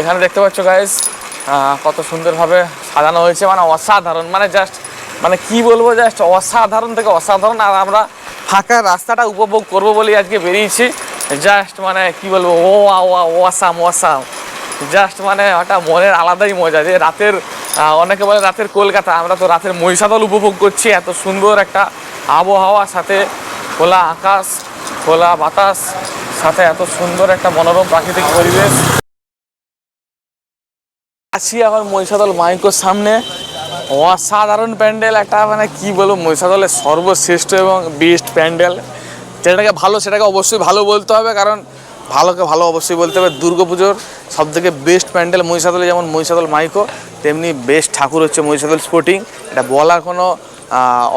এখানে দেখতে পাচ্ছ গাইস কত সুন্দরভাবে সাজানো হয়েছে, মানে অসাধারণ, মানে জাস্ট মানে কি বলবো, জাস্ট অসাধারণ থেকে অসাধারণ। আর আমরা ফাঁকা রাস্তাটা উপভোগ করবো বলে আজকে বেরিয়েছি, জাস্ট মানে কি বলবো, ওয়াসাম ওয়াসাম, জাস্ট মানে ওটা মনের আলাদাই মজা। যে রাতের অনেকে বলে রাতের কলকাতা, আমরা তো রাতের মহিষাদল উপভোগ করছি। এত সুন্দর একটা আবহাওয়া, সাথে খোলা আকাশ, খোলা বাতাস, সাথে এত সুন্দর একটা মনোরম প্রাকৃতিক পরিবেশ। আছি এখন মহিষাদল মাইকোর সামনে, অসাধারণ প্যান্ডেল একটা, মানে কি বলবো, মহিষাদলের সর্বশ্রেষ্ঠ এবং বেস্ট প্যান্ডেল। যেটাকে ভালো সেটাকে অবশ্যই ভালো বলতে হবে, কারণ ভালোকে ভালো অবশ্যই বলতে হবে। দুর্গাপুজোর সবথেকে বেস্ট প্যান্ডেল মহিষাদলে, যেমন মহিষাদল মাইকো, তেমনি বেস্ট ঠাকুর হচ্ছে মহিষাদল স্পোর্টিং। এটা বলার কোনো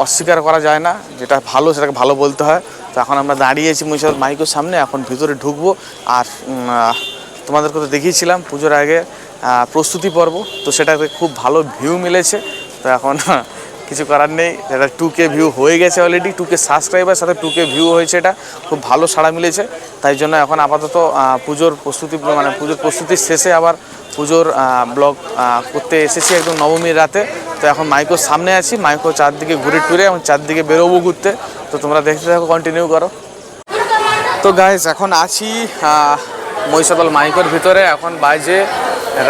অস্বীকার করা যায় না, যেটা ভালো সেটাকে ভালো বলতে হয়। তো এখন আমরা দাঁড়িয়েছি মহিষাদল মাইকোর সামনে, এখন ভিতরে ঢুকবো। আর তোমাদেরকে তো দেখিয়েছিলাম পুজোর আগে প্রস্তুতি পর্ব, তো সেটাতে খুব ভালো ভিউ মিলেছে। তো এখন কিছু করার নেই, এটা 2K ভিউ হয়ে গেছে অলরেডি, 2K সাবস্ক্রাইবার সাথে 2K ভিউ হয়েছে, এটা খুব ভালো সাড়া মিলেছে। তাই জন্য এখন আপাতত পুজোর প্রস্তুতি, মানে পুজোর প্রস্তুতির শেষে আবার পুজোর ব্লগ করতে এসেছি একদম নবমীর রাতে। তো এখন মাইকোর সামনে আছি, মাইকো চারদিকে ঘুরে টুরে এবং চারদিকে বেরোবো ঘুরতে। তো তোমরা দেখতে থাকো, কন্টিনিউ করো। তো গাইস এখন আছি মহিষাদল মাইকোর ভিতরে, এখন বাজে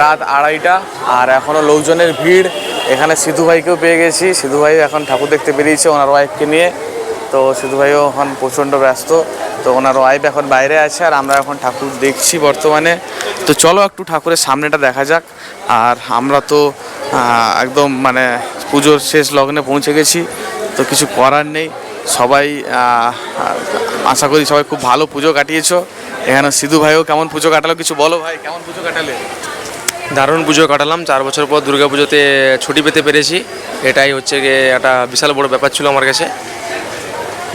রাত 2:30, আর এখনও লোকজনের ভিড়। এখানে সিধু ভাইকেও পেয়ে গেছি, সিধু ভাই এখন ঠাকুর দেখতে বেরিয়েছে ওনার ওয়াইফকে নিয়ে। তো সিধু ভাইও এখন প্রচণ্ড ব্যস্ত, তো ওনার ওয়াইফ এখন বাইরে আছে, আর আমরা এখন ঠাকুর দেখছি বর্তমানে। তো চলো একটু ঠাকুরের সামনেটা দেখা যাক। আর আমরা তো একদম মানে পুজোর শেষ লগ্নে পৌঁছে গেছি, তো কিছু করার নেই। সবাই আশা করি সবাই খুব ভালো পুজো কাটিয়েছো। এখানে সিধু ভাইও কেমন পুজো কাটালো, কিছু বলো ভাই, কেমন পুজো কাটালে? দারুণ পুজো কাটালাম, 4 বছর পর দুর্গা পুজোতে ছুটি পেতে পেরেছি, এটাই হচ্ছে গিয়ে একটা বিশাল বড় ব্যাপার ছিল আমার কাছে।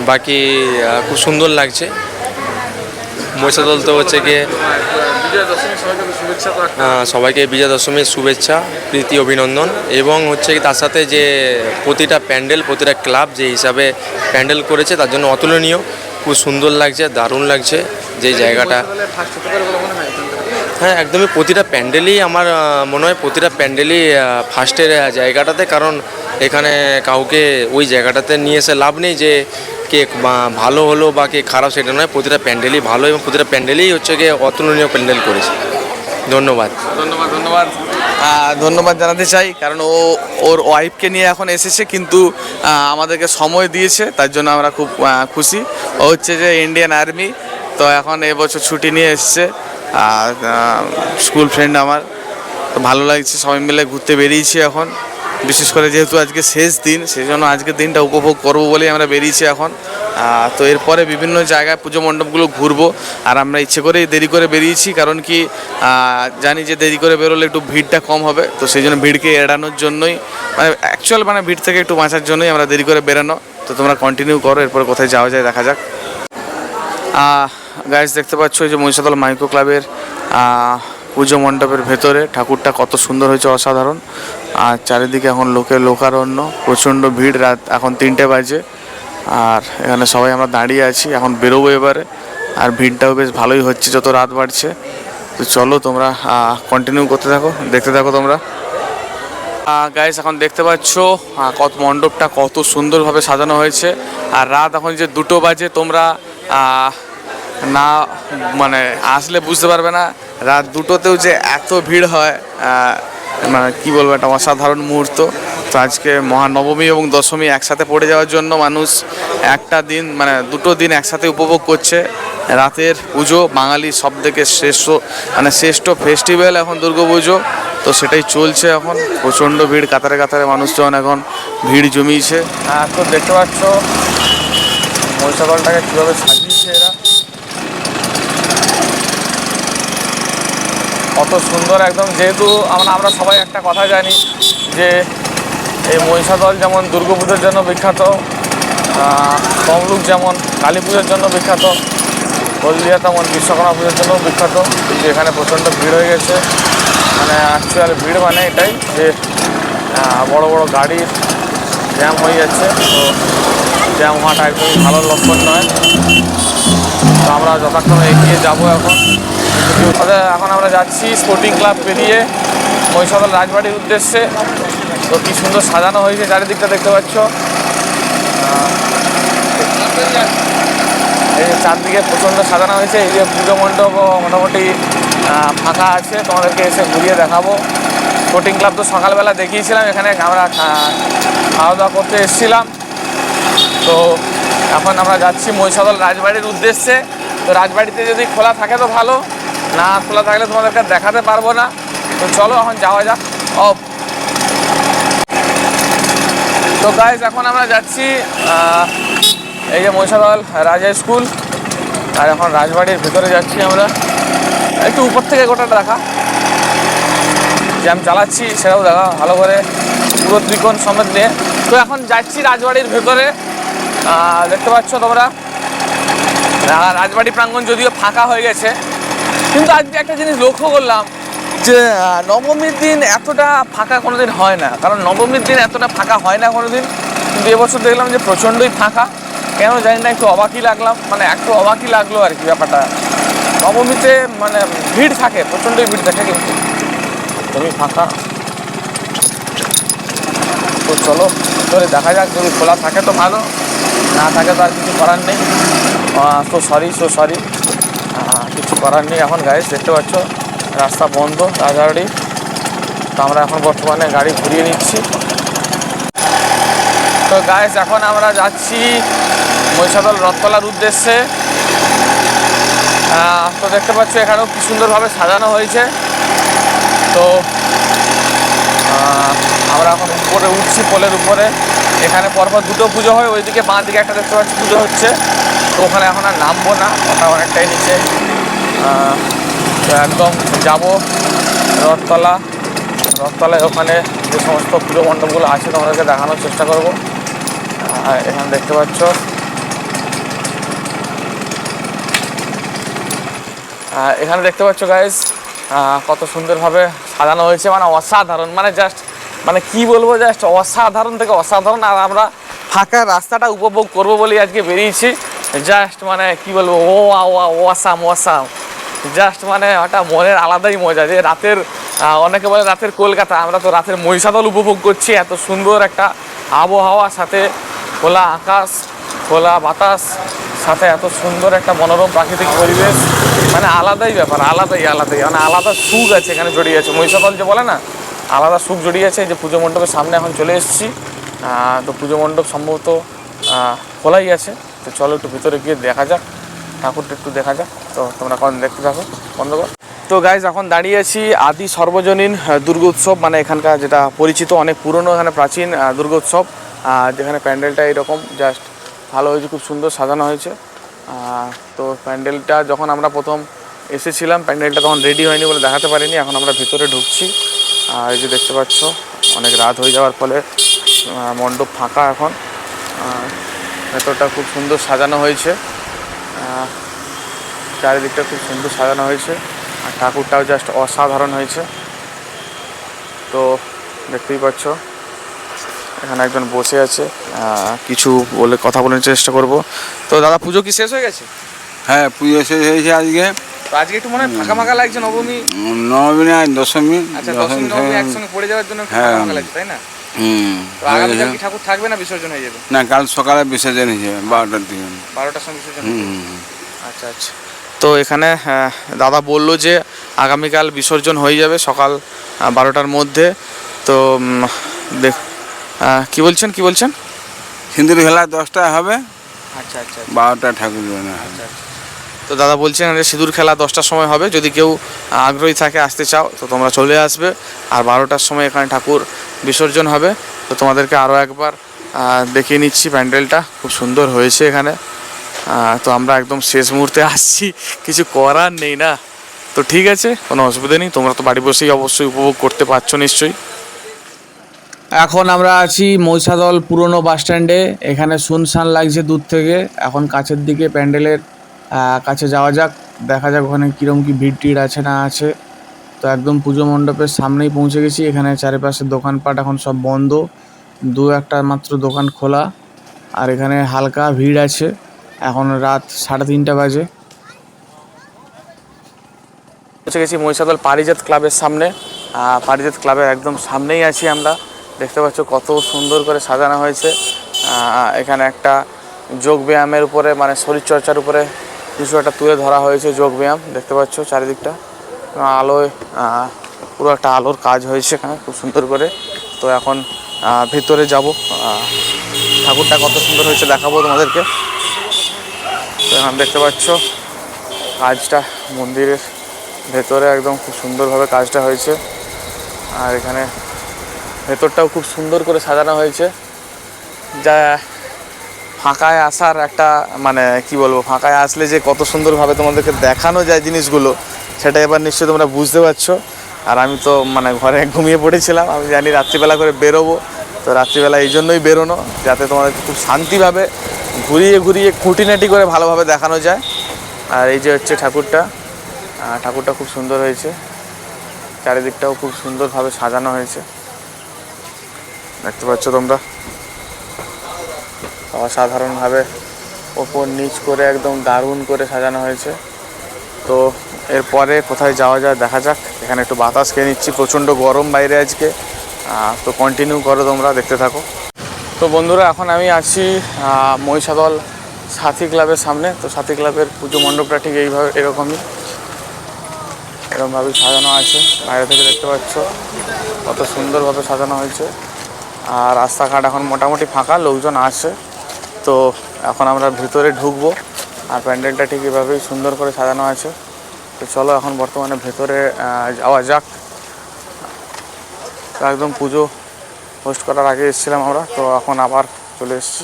বাকি খুব সুন্দর লাগছে। মহিষাদল তো হচ্ছে গিয়ে সবাইকে বিজয়া দশমীর শুভেচ্ছা, প্রীতি, অভিনন্দন। এবং হচ্ছে তার সাথে যে প্রতিটা প্যান্ডেল, প্রতিটা ক্লাব যে হিসাবে প্যান্ডেল করেছে তার জন্য অতুলনীয়, খুব সুন্দর লাগছে, দারুণ লাগছে যে জায়গাটা। হ্যাঁ, একদমই প্রতিটা প্যান্ডেলই আমার মনে হয় প্রতিটা প্যান্ডেলই ফার্স্টের জায়গাটাতে, কারণ এখানে কাউকে ওই জায়গাটাতে নিয়ে এসে লাভ নেই যে কে ভালো হলো বা কে খারাপ, সেটা নয়। প্রতিটা প্যান্ডেলই ভালো এবং প্রতিটা প্যান্ডেলই হচ্ছে গিয়ে অতুলনীয় প্যান্ডেল করেছে। ধন্যবাদ ধন্যবাদ ধন্যবাদ ধন্যবাদ জানাতে চাই, কারণ ওর ওয়াইফকে নিয়ে এখন এসেছে, কিন্তু আমাদেরকে সময় দিয়েছে, তার জন্য আমরা খুব খুশি। ও হচ্ছে যে ইন্ডিয়ান আর্মি, তো এখন এবছর ছুটি নিয়ে এসছে। স্কুল ফ্রেন্ড আমার, তো ভালো লাগছে, সবাই মিলে ঘুরতে বেরিয়েছি এখন। বিশেষ করে যেহেতু আজকে শেষ দিন, সেই জন্য আজকের দিনটা উপভোগ করবো বলেই আমরা বেরিয়েছি এখন। তো এরপরে বিভিন্ন জায়গায় পুজো মণ্ডপগুলো ঘুরবো। আর আমরা ইচ্ছে করেই দেরি করে বেরিয়েছি, কারণ কি জানি যে দেরি করে বেরোলে একটু ভিড়টা কম হবে, তো সেই জন্য ভিড়কে এড়ানোর জন্যই, মানে অ্যাকচুয়াল মানে ভিড় থেকে একটু বাঁচার জন্যই আমরা দেরি করে বেরোনো। তো তোমরা কন্টিনিউ করো, এরপরে কোথায় যাওয়া যায় দেখা যাক। গাইস দেখতে পাচ্ছ এই যে মহিষাদল মাইকো ক্লাবের পুজো মণ্ডপের ভেতরে ঠাকুরটা কত সুন্দর হয়েছে, অসাধারণ। আর চারিদিকে এখন লোকারণ্য, প্রচণ্ড ভিড়। রাত এখন 3টে বাজে, আর এখানে সবাই আমরা দাঁড়িয়ে আছি, এখন বেরোবো এবারে। আর ভিড়টাও বেশ ভালোই হচ্ছে যত রাত বাড়ছে। তো চলো তোমরা কন্টিনিউ করতে থাকো, দেখতে থাকো তোমরা। গাইস এখন দেখতে পাচ্ছ কত মণ্ডপটা কত সুন্দরভাবে সাজানো হয়েছে। আর রাত এখন যে 2টো বাজে, তোমরা না মানে আসলে বুঝতে পারবে না রাত 2টোতেও যে এত ভিড় হয়, মানে কী বলবো, একটা অসাধারণ মুহূর্ত। তো আজকে মহানবমী এবং দশমী একসাথে পড়ে যাওয়ার জন্য মানুষ একটা দিন, মানে 2টো দিন একসাথে উপভোগ করছে রাতের পুজো। বাঙালির সবথেকে শ্রেষ্ঠ ফেস্টিভ্যাল এখন দুর্গাপুজো, তো সেটাই চলছে এখন। প্রচণ্ড ভিড়, কাতারে কাতারে মানুষজন এখন ভিড় জমিয়েছে। তো দেখতে পাচ্ছ মহিষাদলটাকে কীভাবে সাজিয়েছে এরা, কত সুন্দর একদম। যেহেতু আমরা সবাই একটা কথা জানি যে এই মহিষাদল যেমন দুর্গাপুজোর জন্য বিখ্যাত, তমলুক যেমন কালী পুজোর জন্য বিখ্যাত, হলদিয়া তেমন বিশ্বকর্মা পুজোর জন্য বিখ্যাত। কিন্তু এখানে প্রচণ্ড ভিড় হয়ে গেছে, মানে অ্যাকচুয়াল ভিড় মানে এটাই যে বড় বড় গাড়ির জ্যাম হয়ে যাচ্ছে। তো জ্যাম হওয়াটা একদমই ভালো লক্ষণ নয়। তো আমরা যথাক্রমে এগিয়ে যাবো এখন, কিন্তু এখন আমরা যাচ্ছি স্পোর্টিং ক্লাব পেরিয়ে মহিষাদল রাজবাড়ির উদ্দেশ্যে। তো কি সুন্দর সাজানো হয়েছে চারিদিকটা দেখতে পাচ্ছ। এই যে চারদিকে প্রচণ্ড সাজানো হয়েছে। এই যে পুজো মণ্ডপও মোটামুটি ফাঁকা আছে, তোমাদেরকে এসে ঘুরিয়ে দেখাবো। স্পোর্টিং ক্লাব তো সকালবেলা দেখিয়েছিলাম, এখানে আমরা খাওয়া দাওয়া করতে এসেছিলাম। তো এখন আমরা যাচ্ছি মহিষাদল রাজবাড়ির উদ্দেশ্যে। তো রাজবাড়িতে যদি খোলা থাকে তো ভালো, না খোলা থাকলে তোমাদেরকে দেখাতে পারবো না। তো চলো এখন যাওয়া যাক। তো গাইজ এখন আমরা যাচ্ছি এই যে মহিষাদল রাজা স্কুল, আর এখন রাজবাড়ির ভিতরে যাচ্ছি আমরা। একটু উপর থেকে গোটাটা দেখা, যে আমি চালাচ্ছি সেটাও দেখা ভালো করে, পুরো ত্রিকোণ সমেত নিয়ে। তো এখন যাচ্ছি রাজবাড়ির ভেতরে। দেখতে পাচ্ছ তোমরা রাজবাড়ি প্রাঙ্গণ যদিও ফাঁকা হয়ে গেছে, কিন্তু আজকে একটা জিনিস লক্ষ্য করলাম যে নবমীর দিন এতটা ফাঁকা কোনোদিন হয় না। কারণ নবমীর দিন এতটা ফাঁকা হয় না কোনোদিন, কিন্তু এবছর দেখলাম যে প্রচণ্ডই ফাঁকা। কেন জানি না, একটু অবাকই লাগলাম, মানে একটু অবাকই লাগলো আর কি ব্যাপারটা। নবমীতে মানে ভিড় থাকে, প্রচণ্ডই ভিড় থাকে, কিন্তু একদমই ফাঁকা। তো চলো ভিতরে দেখা যাক, যদি খোলা থাকে তো ভালো, না থাকে তো আর কিছু করার নেই। সো সরি কিছু করার নেই। এখন গাইজ দেখতে পাচ্ছ রাস্তা বন্ধ রাজবাড়ি। তো আমরা এখন বর্তমানে গাড়ি ঘুরিয়ে নিচ্ছি। তো গাইজ এখন আমরা যাচ্ছি মহিষাদল রথতলার উদ্দেশ্যে। তো দেখতে পাচ্ছ এখানেও কি সুন্দরভাবে সাজানো হয়েছে। তো আমরা এখন উপরে উঠছি, পোলের উপরে। এখানে পরপর দুটো পুজো হয়, ওইদিকে বাঁ দিকে একটা দেখতে পাচ্ছি পুজো হচ্ছে। তো ওখানে এখন আর নামবো না, ওটা অনেকটাই নিচে। তো একদম যাব রথতলায়, ওখানে যে সমস্ত পুজো মণ্ডপগুলো আছে তোমাদেরকে দেখানোর চেষ্টা করব। এখানে দেখতে পাচ্ছ গাইজ কত সুন্দরভাবে সাজানো হয়েছে, মানে অসাধারণ, মানে জাস্ট মানে কি বলবো, জাস্ট অসাধারণ থেকে অসাধারণ। আর আমরা ফাঁকা রাস্তাটা উপভোগ করবো বলেই আজকে বেরিয়েছি। জাস্ট মানে কি বলবো, ওয়াসাম জাস্ট মানে ওটা মনের আলাদাই মজা। যে রাতের অনেকে বলে রাতের কলকাতা, আমরা তো রাতের মহিষাদল উপভোগ করছি। এত সুন্দর একটা আবহাওয়া, সাথে খোলা আকাশ, খোলা বাতাস, সাথে এত সুন্দর একটা মনোরম প্রাকৃতিক পরিবেশ, মানে আলাদাই ব্যাপার, আলাদাই মানে আলাদা সুখ আছে এখানে জড়িয়ে আছে। মহিষাদল যে বলে না, আলাদা সুখ জড়িয়ে আছে। যে পুজো মণ্ডপের সামনে এখন চলে এসেছি। তো পুজো মণ্ডপ সম্ভবত খোলাই আছে। তো চলো একটু ভিতরে গিয়ে দেখা যাক, ঠাকুরটা একটু দেখা যাক। তো তোমরা কখন দেখতে থাকো, বন্ধ কর। তো গাইজ এখন দাঁড়িয়ে আছি আদি সর্বজনীন দুর্গোৎসব, মানে এখানকার যেটা পরিচিত অনেক পুরনো, এখানে প্রাচীন দুর্গোৎসব, যেখানে প্যান্ডেলটা এরকম জাস্ট ভালো হয়েছে, খুব সুন্দর সাজানো হয়েছে। তো প্যান্ডেলটা যখন আমরা প্রথম এসেছিলাম, প্যান্ডেলটা তখন রেডি হয়নি বলে দেখাতে পারিনি। এখন আমরা ভিতরে ঢুকছি। এই যে দেখতে পাচ্ছ অনেক রাত হয়ে যাওয়ার ফলে মণ্ডপ ফাঁকা এখন। ভেতরটা খুব সুন্দর সাজানো হয়েছে, চারিদিকটা খুব সুন্দর সাজানো হয়েছে, আর ঠাকুরটাও জাস্ট অসাধারণ হয়েছে। তো দেখতেই পাচ্ছ এখানে একজন বসে আছে, কিছু বলে কথা বলার চেষ্টা করব। তো দাদা, পুজো কি শেষ হয়ে গেছে? হ্যাঁ, পুজো শেষ হয়েছে আজকে। তো আজকে একটু মনে হয় ফাঁকা ফাঁকা লাগছে। নবমী না দশমী। আচ্ছা, দশমী নবমী একসঙ্গে পড়ে যাওয়ার জন্য ফাঁকা ফাঁকা লাগছে, তাই না? তো আগামীকাল কি ঠাকুর থাকবে না বিসর্জন হয়ে যাবে? না, কাল সকালে বিসর্জন হয়ে যাবে 12টার দিকে। 12টার সময় বিসর্জন। আচ্ছা। তো এখানে দাদা বললো যে আগামীকাল বিসর্জন হয়ে যাবে সকাল 12টার মধ্যে। তো দেখ কি বলছেন? সিঁদুর খেলা 10টায় হবে। আচ্ছা 12টা ঠাকুর। আচ্ছা। তো দাদা বলছেন যে সিঁদুর খেলা 10টার সময় হবে, যদি কেউ আগ্রহী থাকে আসতে চাও তো তোমরা চলে আসবে। আর 12টার সময় এখানে ঠাকুর বিসর্জন হবে। তো তোমাদেরকে আরও একবার দেখিয়ে নিচ্ছি, প্যান্ডেলটা খুব সুন্দর হয়েছে এখানে। তো আমরা একদম শেষ মুহূর্তে আসছি, কিছু করার নেই না। তো ঠিক আছে, কোনো অসুবিধা নেই, তোমরা তো বাড়ি বসেই অবশ্যই উপভোগ করতে পারছো নিশ্চয়ই। এখন আমরা আছি মহিষাদল পুরনো বাস স্ট্যান্ডে। এখানে শুনশান লাগছে দূর থেকে। এখন কাছের দিকে প্যান্ডেলের কাছে যাওয়া যাক, দেখা যাক ওখানে কীরকম কী ভিড় টিড় আছে না আছে। তো একদম পুজো মণ্ডপের সামনেই পৌঁছে গেছি। এখানে চারিপাশে দোকানপাট এখন সব বন্ধ, দু একটা মাত্র দোকান খোলা। আর এখানে হালকা ভিড় আছে, এখন রাত 3:30 বাজে। পৌঁছে গেছি মহিষাদল পারিজাত ক্লাবের সামনে। পারিজাত ক্লাবের একদম সামনেই আছি আমরা। দেখতে পাচ্ছ কত সুন্দর করে সাজানো হয়েছে। এখানে একটা যোগ ব্যায়ামের উপরে মানে শরীরচর্চার উপরে কিছু একটা তুলে ধরা হয়েছে, যোগ ব্যায়াম। দেখতে পাচ্ছ চারিদিকটা আলোয় পুরো একটা আলোর কাজ হয়েছে এখানে খুব সুন্দর করে। তো এখন ভেতরে যাব, ঠাকুরটা কত সুন্দর হয়েছে দেখাবো তোমাদেরকে। তো এখন দেখতে পাচ্ছ কাজটা মন্দিরের ভেতরে একদম খুব সুন্দরভাবে কাজটা হয়েছে। আর এখানে ভেতরটাও খুব সুন্দর করে সাজানো হয়েছে, যা ফাঁকায় আসার একটা মানে কি বলবো, ফাঁকায় আসলে যে কত সুন্দরভাবে তোমাদেরকে দেখানো যায় জিনিসগুলো, সেটা এবার নিশ্চয়ই তোমরা বুঝতে পারছো। আর আমি তো মানে ঘরে ঘুমিয়ে পড়েছিলাম, আমি জানি রাত্রিবেলা করে বেরোবো, তো রাত্রিবেলা এই জন্যই বেরোনো, যাতে তোমাদেরকে খুব শান্তিভাবে ঘুরিয়ে ঘুরিয়ে খুঁটিনাটি করে ভালোভাবে দেখানো যায়। আর এই যে হচ্ছে ঠাকুরটা, ঠাকুরটা খুব সুন্দর হয়েছে, চারিদিকটাও খুব সুন্দরভাবে সাজানো হয়েছে, দেখতে পাচ্ছ তোমরা। অসাধারণভাবে ওপর নিচ করে একদম দারুণ করে সাজানো হয়েছে। তো এরপরে কোথায় যাওয়া যায় দেখা যাক। এখানে একটু বাতাস খেয়ে নিচ্ছি, প্রচণ্ড গরম বাইরে আজকে। তো কন্টিনিউ করো তোমরা, দেখতে থাকো। তো বন্ধুরা এখন আমি আছি মহিষাদল সাথী ক্লাবের সামনে। তো সাথী ক্লাবের পুজো মণ্ডপটা ঠিক এইভাবে এরকমভাবেই সাজানো আছে। বাইরে থেকে দেখতে পাচ্ছ কত সুন্দরভাবে সাজানো হয়েছে। আর রাস্তাঘাট এখন মোটামুটি ফাঁকা, লোকজন আসে। তো এখন আমরা ভিতরে ঢুকবো, আর প্যান্ডেলটা ঠিক এভাবেই সুন্দর করে সাজানো আছে। তো চলো এখন বর্তমানে ভেতরে যাওয়া যাক। তো একদম পুজো হোস্ট করার আগে এসেছিলাম আমরা, তো এখন আবার চলে এসেছি।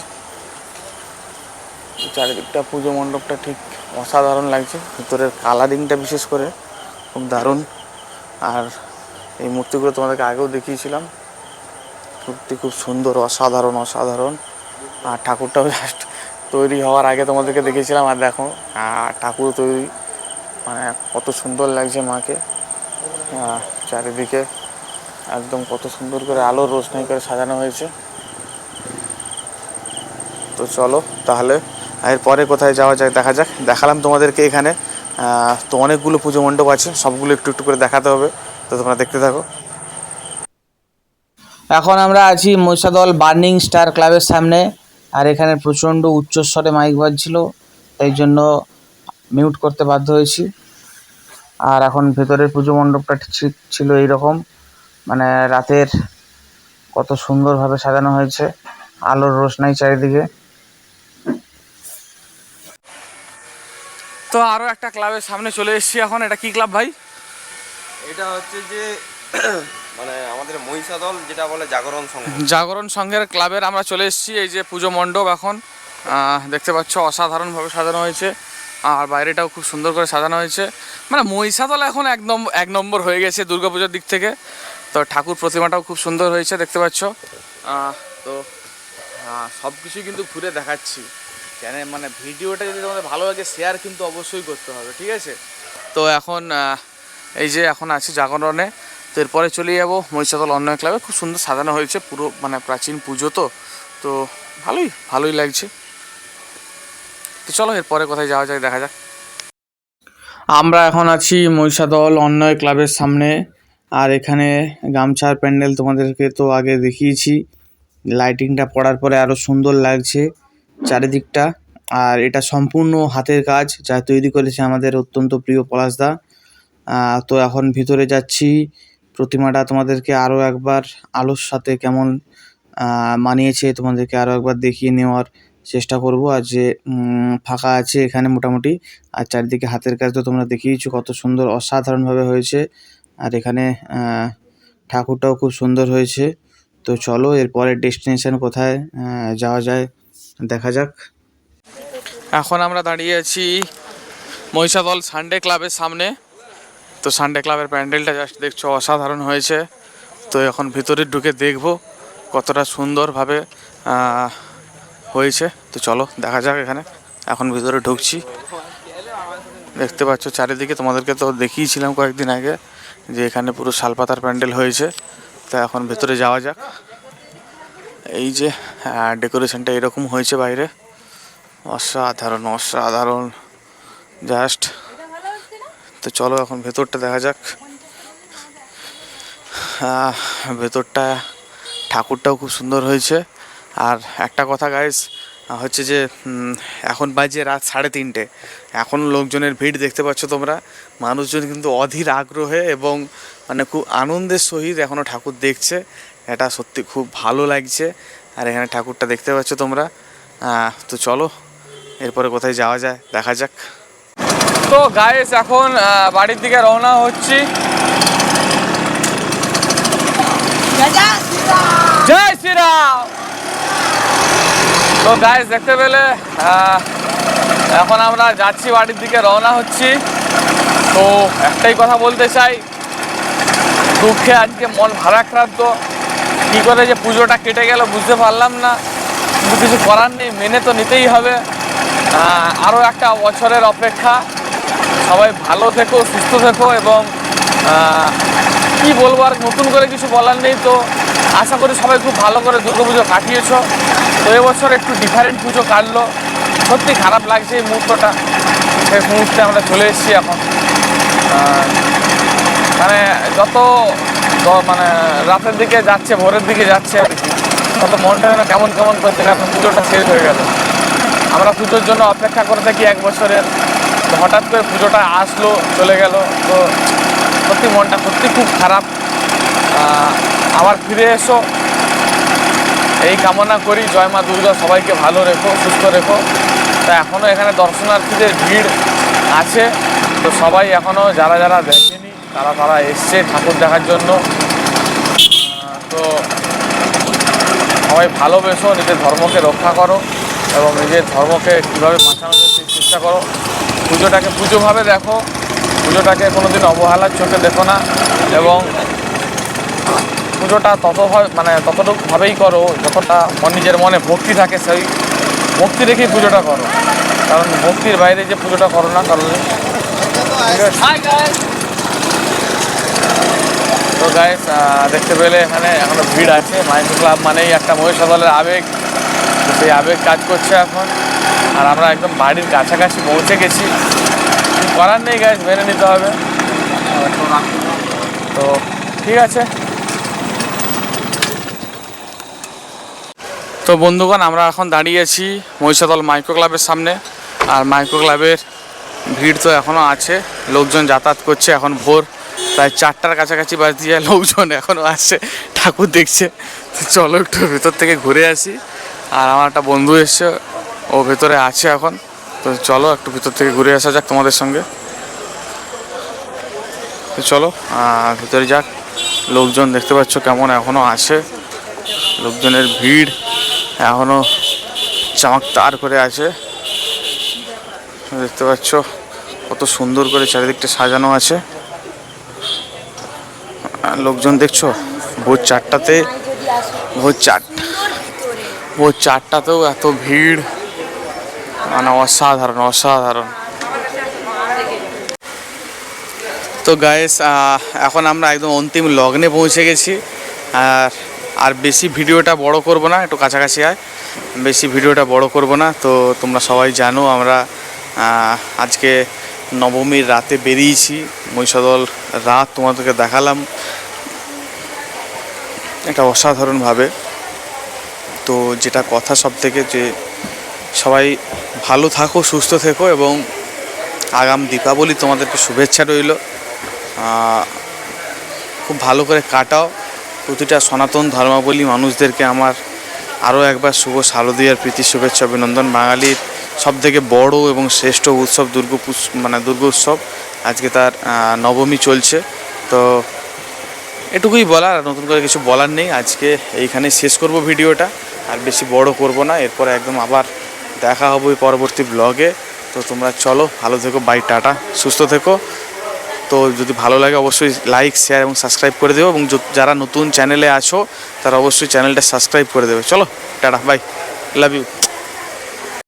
চারিদিকটা পুজো মণ্ডপটা ঠিক অসাধারণ লাগছে, ভিতরের কালারিংটা বিশেষ করে খুব দারুণ। আর এই মূর্তিগুলো তোমাদেরকে আগেও দেখিয়েছিলাম, সত্যি খুব সুন্দর, অসাধারণ। আর ঠাকুরটাও জাস্ট তৈরি হওয়ার আগে তোমাদেরকে দেখিয়েছিলাম, আর দেখো ঠাকুর তৈরি, মানে কত সুন্দর লাগছে মাকে। চারিদিকে একদম কত সুন্দর করে আলোর রোশনাই করে সাজানো হয়েছে। তো চলো তাহলে এরপরে কোথায় যাওয়া যায় দেখা যাক। দেখালাম তোমাদেরকে এখানে, তো অনেকগুলো পুজো মণ্ডপ আছে, সবগুলো একটু একটু করে দেখাতে হবে, তো তোমরা দেখতে থাকো। এখন আমরা আছি মহিষাদল বার্নিং স্টার ক্লাবের সামনে। আর এখানে প্রচণ্ড উচ্চস্বরে মাইক বাজছিল, তাই জন্য মিউট করতে বাধ্য হয়েছি। আর এখন ভেতরের পুজো মণ্ডপটা ঠিক ছিল এইরকম, মানে রাতের কত সুন্দরভাবে সাজানো হয়েছে, আলোর রোশনাই চারিদিকে। তো আরও একটা ক্লাবের সামনে চলে এসেছি এখন। এটা কি ক্লাব ভাই? এটা হচ্ছে যে মানে আমাদের মহিষাদল যেটা বলে জাগরণ সংঘ। জাগরণ সংঘের ক্লাবের আমরা চলে এসেছি। এই যে পুজো মণ্ডপ এখন দেখতে পাচ্ছ অসাধারণভাবে সাজানো হয়েছে, আর বাইরেটাও খুব সুন্দর করে সাজানো হয়েছে। মানে মহিষাদল এখন একদম এক নম্বর হয়ে গেছে দুর্গাপুজোর দিক থেকে। তো ঠাকুর প্রতিমাটাও খুব সুন্দর হয়েছে, দেখতে পাচ্ছ। তো সব কিছুই কিন্তু ঘুরে দেখাচ্ছি, কেন মানে ভিডিওটা যদি তোমাদের ভালো লাগে শেয়ার কিন্তু অবশ্যই করতে হবে, ঠিক আছে? তো এখন এই যে এখন আছি জাগরণে, তো এরপরে চলে যাবো মহিষাদল অন্য ক্লাবে। খুব সুন্দর সাজানো হয়েছে, পুরো মানে প্রাচীন পুজো, তো ভালোই লাগছে। তো চলো এরপরে কোথায় যাওয়া যায় দেখা যাক। আমরা এখন আছি মহিষাদল অন্যয় ক্লাবের সামনে। আর এখানে গামছার প্যান্ডেল তোমাদেরকে তো আগে দেখিয়েছি, লাইটিংটা পড়ার পরে আরও সুন্দর লাগছে চারিদিকটা। আর এটা সম্পূর্ণ হাতের কাজ, যা তৈরি করেছে আমাদের অত্যন্ত প্রিয় পলাশদা। তো এখন ভিতরে যাচ্ছি, প্রতিমাটা তোমাদেরকে আরও একবার আলোর সাথে কেমন মানিয়েছে তোমাদেরকে আরও একবার দেখিয়ে নেওয়ার চেষ্টা করব। আর যে ফাঁকা আছে এখানে মোটামুটি, আর চারিদিকে হাতের কাজ তো তোমরা দেখিয়েছো কত সুন্দর অসাধারণভাবে হয়েছে। আর এখানে ঠাকুরটাও খুব সুন্দর হয়েছে। তো চলো এরপরে ডেস্টিনেশন কোথায় যাওয়া যায় দেখা যাক। এখন আমরা দাঁড়িয়ে আছি মহিষাদল সানডে ক্লাবের সামনে। তো সানডে ক্লাবের প্যান্ডেলটা জাস্ট দেখছো অসাধারণ হয়েছে। তো এখন ভিতরে ঢুকে দেখবো কতটা সুন্দরভাবে হয়েছে। তো চলো দেখা যাক এখানে। এখন ভিতরে ঢুকছি, দেখতে পাচ্ছ চারিদিকে, তোমাদেরকে তো দেখিয়েছিলাম কয়েকদিন আগে যে এখানে পুরো শালপাতার প্যান্ডেল হয়েছে। তা এখন ভেতরে যাওয়া যাক। এই যে ডেকোরেশনটা এরকম হয়েছে বাইরে, অসাধারণ জাস্ট। তো তো চলো এখন ভেতরটা দেখা যাক। ভেতরটা ঠাকুরটাও খুব সুন্দর হয়েছে। আর একটা কথা গাইস হচ্ছে যে এখন বাজে রাত 3:30, এখন লোকজনের ভিড় দেখতে পাচ্ছ তোমরা। মানুষজন কিন্তু অধীর আগ্রহে এবং মানে খুব আনন্দের সহিত এখনও ঠাকুর দেখছে। এটা সত্যি খুব ভালো লাগছে। আর এখানে ঠাকুরটা দেখতে পাচ্ছ তোমরা। তো চলো এরপরে কোথায় যাওয়া যায় দেখা যাক। তো গাইস এখন বাড়ির দিকে রওনা হচ্ছি। জয় শ্রীরাম। তো গাইস দেখতে পেলে এখন আমরা যাচ্ছি বাড়ির দিকে রওনা হচ্ছি। তো একটাই কথা বলতে চাই, দুঃখে আজকে মন ভারাক্রান্ত। কী করে যে পুজোটা কেটে গেল বুঝতে পারলাম না, কিন্তু কিছু করার নেই, মেনে তো নিতেই হবে। আরও একটা বছরের অপেক্ষা। সবাই ভালো থেকো, সুস্থ থেকো এবং কি বলবো আর নতুন করে কিছু বলার নেই। তো আশা করি সবাই খুব ভালো করে দুর্গাপুজো কাটিয়েছ। তো এবছর একটু ডিফারেন্ট পুজো কাটলো, সত্যি খারাপ লাগছে এই মুহূর্তটা। শেষ মুহূর্তে আমরা চলে এসেছি এখন। মানে যত মানে রাতের দিকে যাচ্ছে, ভোরের দিকে যাচ্ছে আর কি, তত মনটা যেন কেমন কেমন করতে, কারণ পুজোটা শেষ হয়ে গেল। আমরা পুজোর জন্য অপেক্ষা করে থাকি 1 বছরের, তো হঠাৎ করে পুজোটা আসলো চলে গেল। তো সত্যি মনটা সত্যি খুব খারাপ। আবার ফিরে এসো এই কামনা করি। জয় মা দুর্গা সবাইকে ভালো রেখো, সুস্থ রেখো। তা এখনও এখানে দর্শনার্থীদের ভিড় আছে। তো সবাই এখনও যারা যারা দেখেনি তারা এসছে ঠাকুর দেখার জন্য। তো সবাই ভালোবেসো, নিজের ধর্মকে রক্ষা করো এবং নিজের ধর্মকে কীভাবে বাঁচানোর চেষ্টা করো। পুজোটাকে পুজোভাবে দেখো, পুজোটাকে কোনোদিন অবহেলার চোখে দেখো না। এবং পুজোটা ততটুকুভাবেই করো যতটা নিজের মনে ভক্তি থাকে, সেই ভক্তি রেখেই পুজোটা করো। কারণ ভক্তির বাইরে যে পুজোটা করো না কারণ। তো গাইস দেখতে পেলে এখানে এখনো ভিড় আছে। মাইক্রো ক্লাব মানেই একটা মহিষাদলের আবেগ, সেই আবেগ কাজ করছে এখন। আর আমরা একদম বাড়ির কাছাকাছি পৌঁছে গেছি। করার নেই গাইস, মেনে নিতে হবে। তো ঠিক আছে। তো বন্ধুগণ, আমরা এখন দাঁড়িয়ে আছি মহিষাদল মাইক্রো ক্লাবের সামনে। আর মাইক্রো ক্লাবের ভিড় তো এখনও আছে, লোকজন যাতায়াত করছে। এখন ভোর প্রায় 4টার কাছাকাছি বাজতে যায়, লোকজন এখনও আসছে, ঠাকুর দেখছে। তো চলো একটু ভেতর থেকে ঘুরে আসি। আর আমার একটা বন্ধু এসছে, ও ভেতরে আছে এখন। তো চলো একটু ভিতর থেকে ঘুরে আসা যাক তোমাদের সঙ্গে। তো চলো ভিতরে যাক। লোকজন দেখতে পাচ্ছ কেমন এখনও আছে, লোকজনের ভিড় এখনও চমৎকার করে আছে। দেখতে পাচ্ছ কত সুন্দর করে চারিদিকটা সাজানো আছে। লোকজন দেখছো ভোর 4টাতেও এত ভিড়, মানে অসাধারণ অসাধারণ। তো গাইস এখন আমরা একদম অন্তিম লগ্নে পৌঁছে গেছি। আর বেশি ভিডিওটা বড় করব না, একটু কাছাকাছি আয়, বেশি ভিডিওটা বড় করব না। তো তোমরা সবাই জানো আমরা আজকে নবমীর রাতে বেরিয়েছি। মহিষাদল রাত তোমাদেরকে দেখালাম একটা অসাধারণভাবে। তো যেটা কথা সব থেকে, যে সবাই ভালো থাকো, সুস্থ থেকো এবং আগাম দীপাবলি তোমাদেরকে শুভেচ্ছা রইল। খুব ভালো করে কাটাও। প্রতিটা সনাতন ধর্মাবলী মানুষদেরকে আমার আরও একবার শুভ শারদীয়ার প্রীতি শুভেচ্ছা অভিনন্দন। বাঙালির সবথেকে বড় এবং শ্রেষ্ঠ উৎসব দুর্গা উৎসব, আজকে তার নবমী চলছে। তো এটুকুই বলার, নতুন করে কিছু বলার নেই। আজকে এইখানে শেষ করব ভিডিওটা, আর বেশি বড় করব না। এরপরে একদম আবার দেখা হবে পরবর্তী ব্লগে। তো তোমরা চলো, ভালো থেকো, বাই, টাটা, সুস্থ থেকো। তো যদি ভালো লাগে অবশ্যই লাইক, শেয়ার এবং সাবস্ক্রাইব করে দেবো। এবং যারা নতুন চ্যানেলে আছো তারা অবশ্যই চ্যানেলটা সাবস্ক্রাইব করে দেবে। চলো টাটা, বাই, লাভ ইউ।